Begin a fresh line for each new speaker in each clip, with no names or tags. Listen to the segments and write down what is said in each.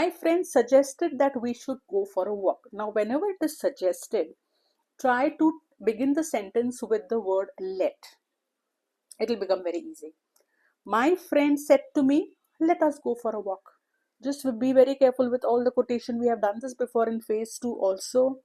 My friend suggested that we should go for a walk. Now, whenever it is suggested, try to begin the sentence with the word let. It will become very easy. My friend said to me, let us go for a walk. Just be very careful with all the quotation. We have done this before in phase 2 also.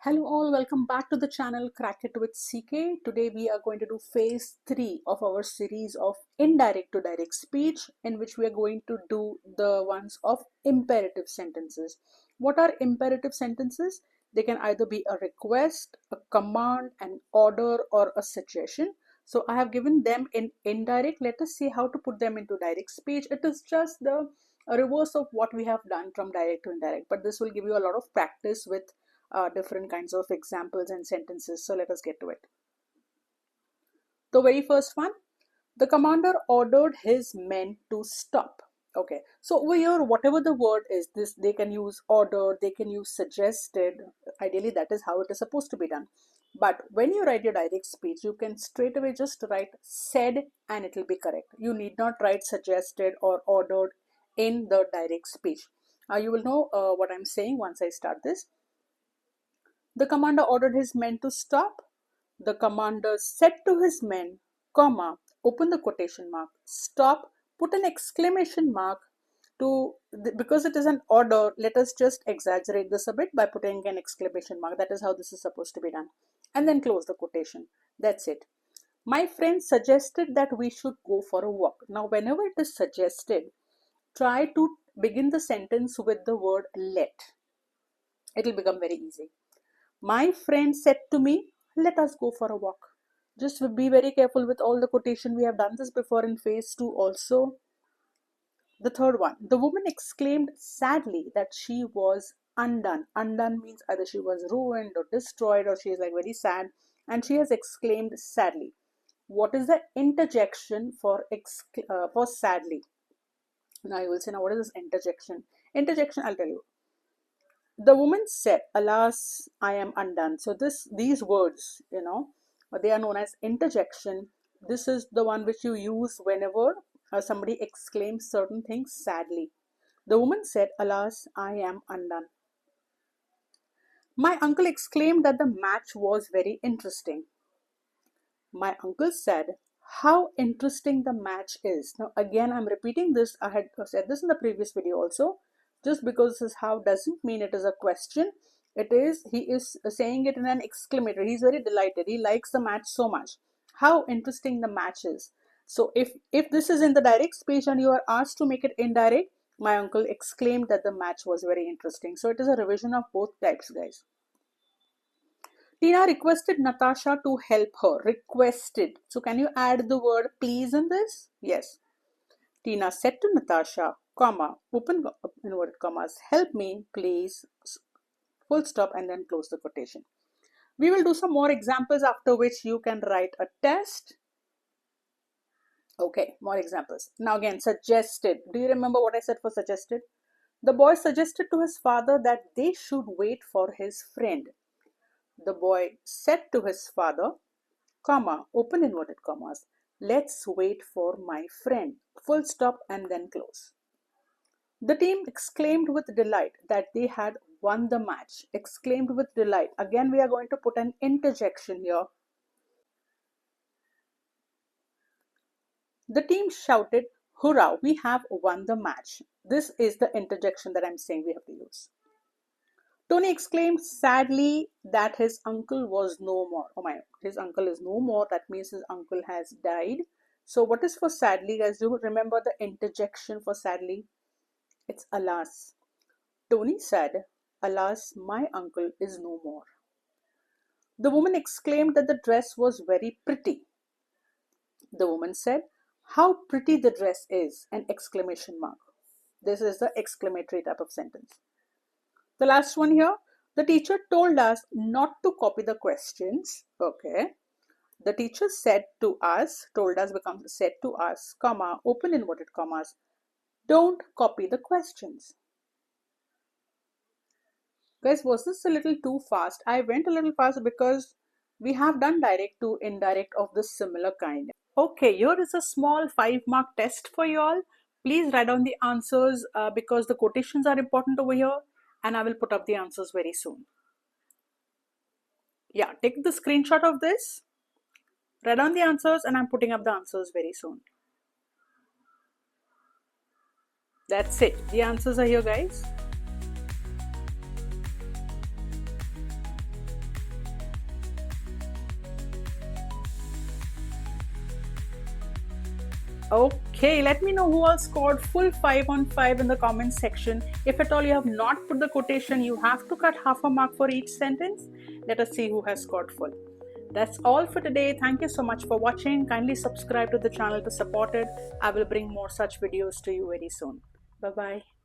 Hello all, welcome back to the channel Crack It with CK. Today we are going to do phase 3 of our series of indirect to direct speech, in which we are going to do the ones of imperative sentences. What are imperative sentences? They can either be a request, a command, an order, or a suggestion. So I have given them in indirect. Let us see how to put them into direct speech. It is just the reverse of what we have done from direct to indirect, but this will give you a lot of practice with different kinds of examples and sentences. So let us get to it. The very first one, the commander ordered his men to stop. Okay, so over here, whatever the word is, this they can use ordered, they can use suggested. Ideally, that is how it is supposed to be done. But when you write your direct speech, you can straight away just write said and it will be correct. You need not write suggested or ordered in the direct speech. You will know what I'm saying once I start this. The commander ordered his men to stop. The commander said to his men, comma, open the quotation mark, stop, put an exclamation mark because it is an order, let us just exaggerate this a bit by putting an exclamation mark. That is how this is supposed to be done. And then close the quotation. That's it. My friend suggested that we should go for a walk. Now, whenever it is suggested, try to begin the sentence with the word let. It will become very easy. My friend said to me, let us go for a walk. Just be very careful with all the quotation. We have done this before in phase 2 also. The third one, the woman exclaimed sadly that she was undone. Undone means either she was ruined or destroyed, or she is like very sad, and she has exclaimed sadly. What is the interjection for sadly? Now you will say, now what is this interjection? Interjection, I'll tell you. The woman said, alas, I am undone. So these words, they are known as interjection. This is the one which you use whenever somebody exclaims certain things sadly. The woman said, alas, I am undone. My uncle exclaimed that the match was very interesting. My uncle said, how interesting the match is. Now again, I'm repeating this. I had said this in the previous video also. Just because this is how doesn't mean it is a question. It is, he is saying it in an exclamatory. He's very delighted. He likes the match so much. How interesting the match is. So if this is in the direct speech and you are asked to make it indirect, my uncle exclaimed that the match was very interesting. So it is a revision of both types, guys. Tina requested Natasha to help her. Requested. So can you add the word please in this? Yes. Tina said to Natasha, comma, open inverted commas, help me, please, full stop, and then close the quotation. We will do some more examples, after which you can write a test. Okay, more examples. Now again, suggested. Do you remember what I said for suggested? The boy suggested to his father that they should wait for his friend. The boy said to his father, comma, open inverted commas, let's wait for my friend, full stop, and then close. The team exclaimed with delight that they had won the match. Exclaimed with delight. Again, we are going to put an interjection here. The team shouted, hurrah, we have won the match. This is the interjection that I'm saying we have to use. Tony exclaimed sadly that his uncle was no more. Oh my, his uncle is no more. That means his uncle has died. So what is for sadly, guys? Do you remember the interjection for sadly? It's alas. Tony said, alas, my uncle is no more. The woman exclaimed that the dress was very pretty. The woman said, how pretty the dress is, an exclamation mark. This is the exclamatory type of sentence. The last one here, the teacher told us not to copy the questions. Okay. The teacher said to us, told us becomes said to us, comma, open inverted commas, don't copy the questions. Guys, was this a little too fast? I went a little fast because we have done direct to indirect of this similar kind. Okay, here is a small 5-mark test for you all. Please write down the answers because the quotations are important over here, and I will put up the answers very soon. Yeah, take the screenshot of this, write down the answers, and I'm putting up the answers very soon. That's it. The answers are here, guys. Okay, let me know who all scored full 5 on 5 in the comments section. If at all you have not put the quotation, you have to cut half a mark for each sentence. Let us see who has scored full. That's all for today. Thank you so much for watching. Kindly subscribe to the channel to support it. I will bring more such videos to you very soon. Bye-bye.